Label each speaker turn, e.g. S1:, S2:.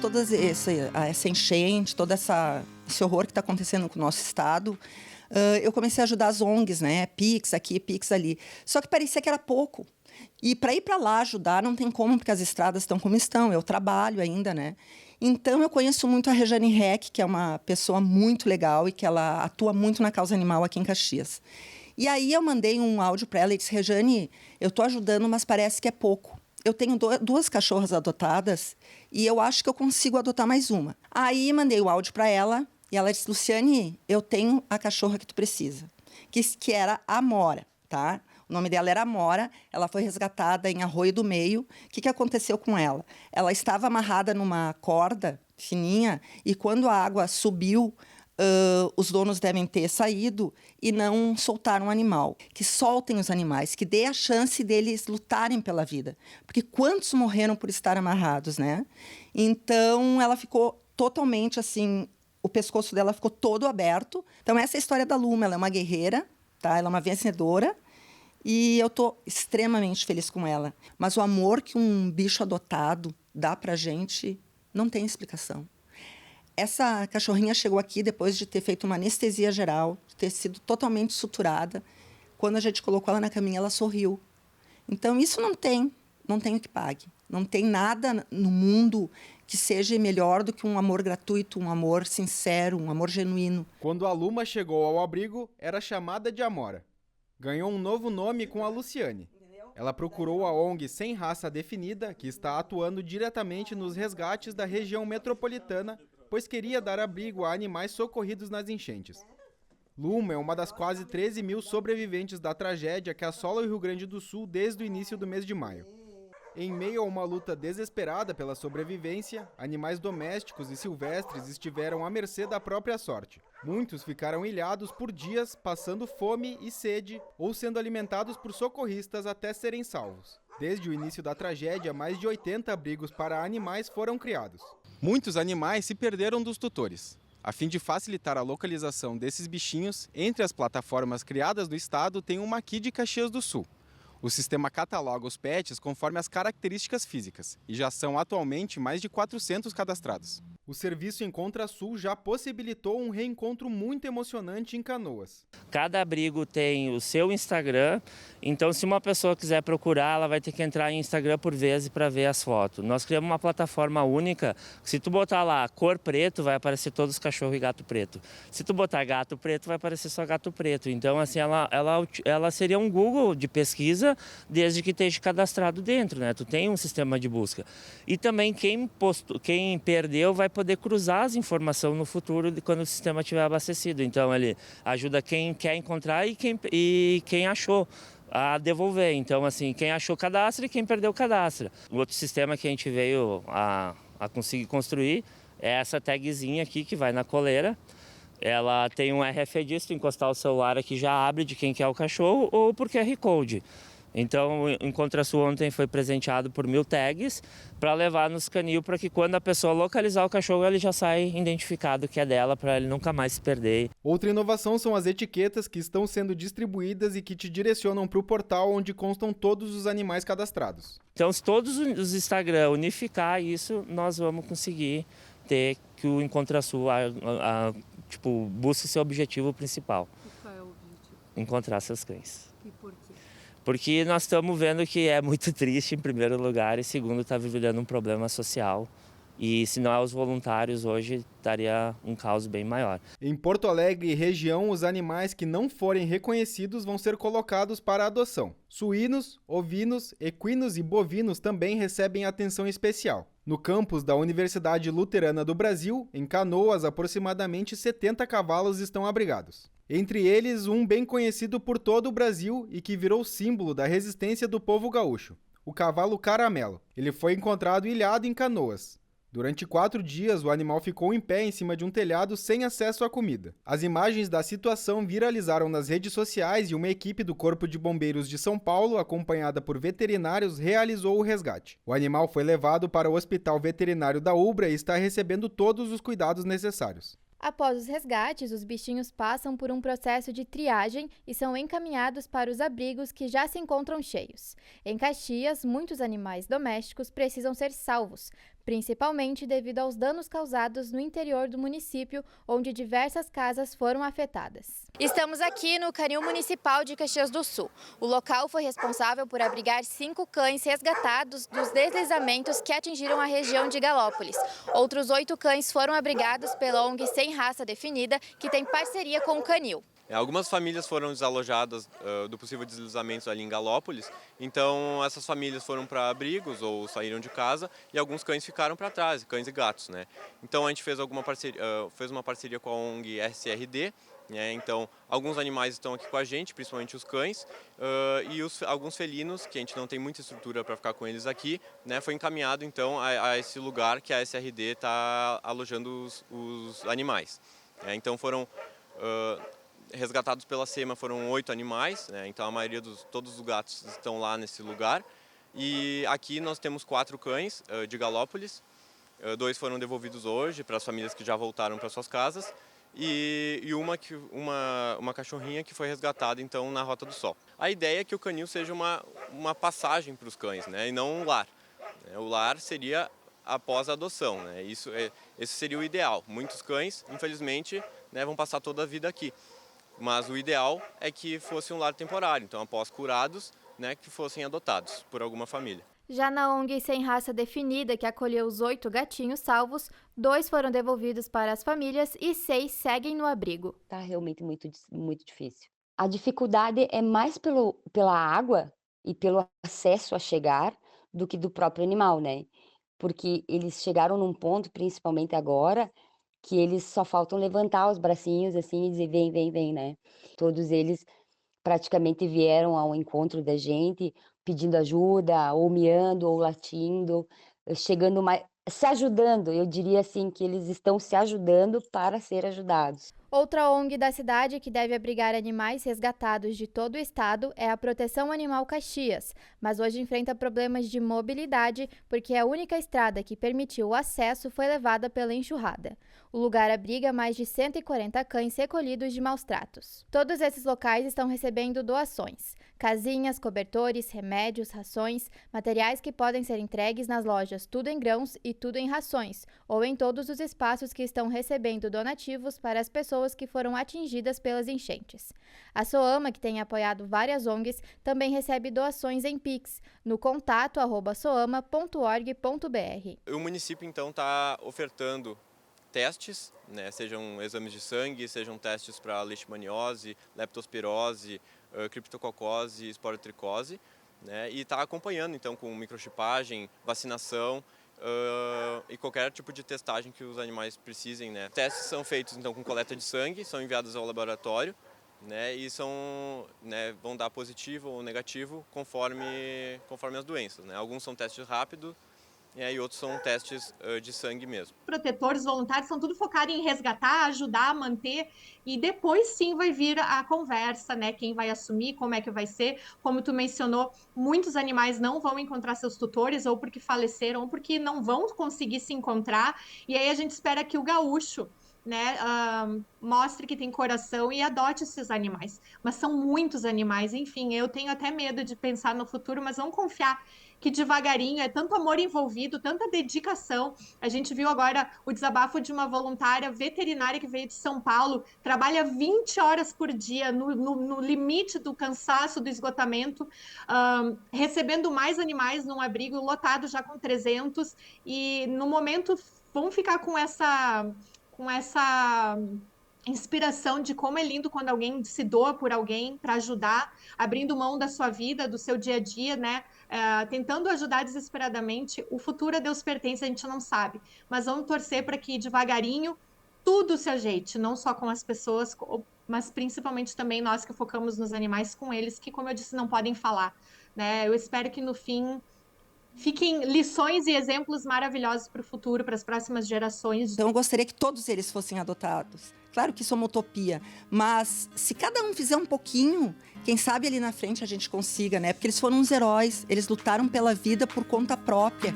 S1: Toda essa enchente, esse horror que está acontecendo com o nosso estado, eu comecei a ajudar as ONGs, né? Pix aqui, Pix ali. Só que parecia que era pouco. E para ir para lá ajudar não tem como, porque as estradas estão como estão. Eu trabalho ainda, né? Então eu conheço muito a Rejane Reck, que é uma pessoa muito legal e que ela atua muito na causa animal aqui em Caxias. E aí eu mandei um áudio para ela e disse: Rejane, eu estou ajudando, mas parece que é pouco. Eu tenho duas cachorras adotadas e eu acho que eu consigo adotar mais uma. Aí mandei o áudio para ela e ela disse: Luciane, eu tenho a cachorra que tu precisa. Que era a Amora, tá? O nome dela era Amora, ela foi resgatada em Arroio do Meio. O que aconteceu com ela? Ela estava amarrada numa corda fininha e quando a água subiu, os donos devem ter saído e não soltaram o animal. Que soltem os animais, que dê a chance deles lutarem pela vida. Porque quantos morreram por estar amarrados, né? Então, ela ficou totalmente assim, o pescoço dela ficou todo aberto. Então, essa é a história da Luma. Ela é uma guerreira, tá? Ela é uma vencedora. E eu tô extremamente feliz com ela. Mas o amor que um bicho adotado dá pra gente não tem explicação. Essa cachorrinha chegou aqui depois de ter feito uma anestesia geral, de ter sido totalmente suturada. Quando a gente colocou ela na caminha, ela sorriu. Então, isso não tem o que pague. Não tem nada no mundo que seja melhor do que um amor gratuito, um amor sincero, um amor genuíno.
S2: Quando a Luma chegou ao abrigo, era chamada de Amora. Ganhou um novo nome com a Luciane. Ela procurou a ONG Sem Raça Definida, que está atuando diretamente nos resgates da região metropolitana, pois queria dar abrigo a animais socorridos nas enchentes. Luma é uma das quase 13 mil sobreviventes da tragédia que assola o Rio Grande do Sul desde o início do mês de maio. Em meio a uma luta desesperada pela sobrevivência, animais domésticos e silvestres estiveram à mercê da própria sorte. Muitos ficaram ilhados por dias, passando fome e sede, ou sendo alimentados por socorristas até serem salvos. Desde o início da tragédia, mais de 80 abrigos para animais foram criados. Muitos animais se perderam dos tutores. A fim de facilitar a localização desses bichinhos, entre as plataformas criadas do estado tem uma aqui de Caxias do Sul. O sistema cataloga os pets conforme as características físicas, e já são atualmente mais de 400 cadastrados. O serviço Encontra Sul já possibilitou um reencontro muito emocionante em Canoas.
S3: Cada abrigo tem o seu Instagram, então se uma pessoa quiser procurar, ela vai ter que entrar em Instagram por vez para ver as fotos. Nós criamos uma plataforma única, se tu botar lá cor preto, vai aparecer todos os cachorros e gato preto. Se tu botar gato preto, vai aparecer só gato preto. Então assim, ela seria um Google de pesquisa, desde que esteja cadastrado dentro, né? Tu tem um sistema de busca. E também quem perdeu vai poder cruzar as informações no futuro quando o sistema estiver abastecido. Então ele ajuda quem quer encontrar e quem achou a devolver. Então assim, quem achou cadastra e quem perdeu cadastra. O outro sistema que a gente veio a conseguir construir é essa tagzinha aqui que vai na coleira. Ela tem um RFID, se tu encostar o celular aqui já abre de quem quer o cachorro ou por QR Code. Então, o Encontra Sul ontem foi presenteado por 1000 tags para levar nos canil para que quando a pessoa localizar o cachorro, ele já sai identificado que é dela para ele nunca mais se perder.
S2: Outra inovação são as etiquetas que estão sendo distribuídas e que te direcionam para o portal onde constam todos os animais cadastrados.
S3: Então, se todos os Instagram unificar isso, nós vamos conseguir ter que o Encontra Sul busque seu objetivo principal.
S4: E qual é o objetivo?
S3: Encontrar seus cães.
S4: E por quê?
S3: Porque nós estamos vendo que é muito triste, em primeiro lugar, e segundo, está vivendo um problema social. E se não é os voluntários, hoje estaria um caos bem maior.
S2: Em Porto Alegre e região, os animais que não forem reconhecidos vão ser colocados para adoção. Suínos, ovinos, equinos e bovinos também recebem atenção especial. No campus da Universidade Luterana do Brasil, em Canoas, aproximadamente 70 cavalos estão abrigados. Entre eles, um bem conhecido por todo o Brasil e que virou símbolo da resistência do povo gaúcho, o cavalo Caramelo. Ele foi encontrado ilhado em Canoas. Durante 4 dias, o animal ficou em pé em cima de um telhado sem acesso à comida. As imagens da situação viralizaram nas redes sociais e uma equipe do Corpo de Bombeiros de São Paulo, acompanhada por veterinários, realizou o resgate. O animal foi levado para o Hospital Veterinário da Ubra e está recebendo todos os cuidados necessários.
S4: Após os resgates, os bichinhos passam por um processo de triagem e são encaminhados para os abrigos que já se encontram cheios. Em Caxias, muitos animais domésticos precisam ser salvos, principalmente devido aos danos causados no interior do município, onde diversas casas foram afetadas. Estamos aqui no Canil Municipal de Caxias do Sul. O local foi responsável por abrigar 5 cães resgatados dos deslizamentos que atingiram a região de Galópolis. Outros 8 cães foram abrigados pela ONG Sem Raça Definida, que tem parceria com o Canil.
S5: Algumas famílias foram desalojadas do possível deslizamento ali em Galópolis, então essas famílias foram para abrigos ou saíram de casa e alguns cães ficaram para trás, cães e gatos, né? Então a gente fez uma parceria com a ONG SRD, né? Então alguns animais estão aqui com a gente, principalmente os cães, e alguns felinos, que a gente não tem muita estrutura para ficar com eles aqui, né? Foi encaminhado então a esse lugar que a SRD está alojando os animais. Então foram resgatados pela SEMA foram 8 animais, né? Então a maioria todos os gatos estão lá nesse lugar. E aqui nós temos 4 cães de Galópolis, 2 foram devolvidos hoje para as famílias que já voltaram para suas casas e uma cachorrinha que foi resgatada então na Rota do Sol. A ideia é que o canil seja uma passagem para os cães, né? E não um lar. O lar seria após a adoção, né? Esse seria o ideal. Muitos cães, infelizmente, né, vão passar toda a vida aqui. Mas o ideal é que fosse um lar temporário, então após curados, né, que fossem adotados por alguma família.
S4: Já na ONG Sem Raça Definida, que acolheu os 8 gatinhos salvos, 2 foram devolvidos para as famílias e 6 seguem no abrigo.
S6: Tá realmente muito, muito difícil. A dificuldade é mais pela água e pelo acesso a chegar do que do próprio animal, né? Porque eles chegaram num ponto, principalmente agora, que eles só faltam levantar os bracinhos assim e dizer vem, vem, vem, né? Todos eles praticamente vieram ao encontro da gente, pedindo ajuda, ou miando, ou latindo, chegando mais, se ajudando. Eu diria assim que eles estão se ajudando para ser ajudados.
S4: Outra ONG da cidade que deve abrigar animais resgatados de todo o estado é a Proteção Animal Caxias, mas hoje enfrenta problemas de mobilidade porque a única estrada que permitiu o acesso foi levada pela enxurrada. O lugar abriga mais de 140 cães recolhidos de maus tratos. Todos esses locais estão recebendo doações: casinhas, cobertores, remédios, rações, materiais que podem ser entregues nas lojas Tudo em Grãos e Tudo em Rações, ou em todos os espaços que estão recebendo donativos para as pessoas que foram atingidas pelas enchentes. A SOAMA, que tem apoiado várias ONGs, também recebe doações em Pix, no contato@soama.org.br.
S5: O município, então, está ofertando testes, né, sejam exames de sangue, sejam testes para leishmaniose, leptospirose, criptococose, esporotricose, né, e está acompanhando, então, com microchipagem, vacinação, e qualquer tipo de testagem que os animais precisem, né. Testes são feitos então com coleta de sangue, são enviados ao laboratório, né, e vão dar positivo ou negativo conforme as doenças, né. Alguns são testes rápidos e outros são testes de sangue mesmo.
S7: Protetores voluntários são tudo focado em resgatar, ajudar, manter, e depois sim vai vir a conversa, né? Quem vai assumir, como é que vai ser. Como tu mencionou, muitos animais não vão encontrar seus tutores, ou porque faleceram, ou porque não vão conseguir se encontrar. E aí a gente espera que o gaúcho, né, mostre que tem coração e adote esses animais. Mas são muitos animais, enfim, eu tenho até medo de pensar no futuro, mas vamos confiar que devagarinho, é tanto amor envolvido, tanta dedicação. A gente viu agora o desabafo de uma voluntária veterinária que veio de São Paulo, trabalha 20 horas por dia, no limite do cansaço, do esgotamento, recebendo mais animais num abrigo lotado já com 300, e no momento vamos ficar com essa inspiração de como é lindo quando alguém se doa por alguém para ajudar, abrindo mão da sua vida, do seu dia a dia, né? Tentando ajudar desesperadamente. O futuro a Deus pertence, a gente não sabe. Mas vamos torcer para que devagarinho tudo se ajeite, não só com as pessoas, mas principalmente também nós que focamos nos animais, com eles, que, como eu disse, não podem falar, né? Eu espero que no fim fiquem lições e exemplos maravilhosos para o futuro, para as próximas gerações.
S1: Então eu gostaria que todos eles fossem adotados. Claro que isso é uma utopia, mas se cada um fizer um pouquinho, quem sabe ali na frente a gente consiga, né? Porque eles foram uns heróis, eles lutaram pela vida por conta própria.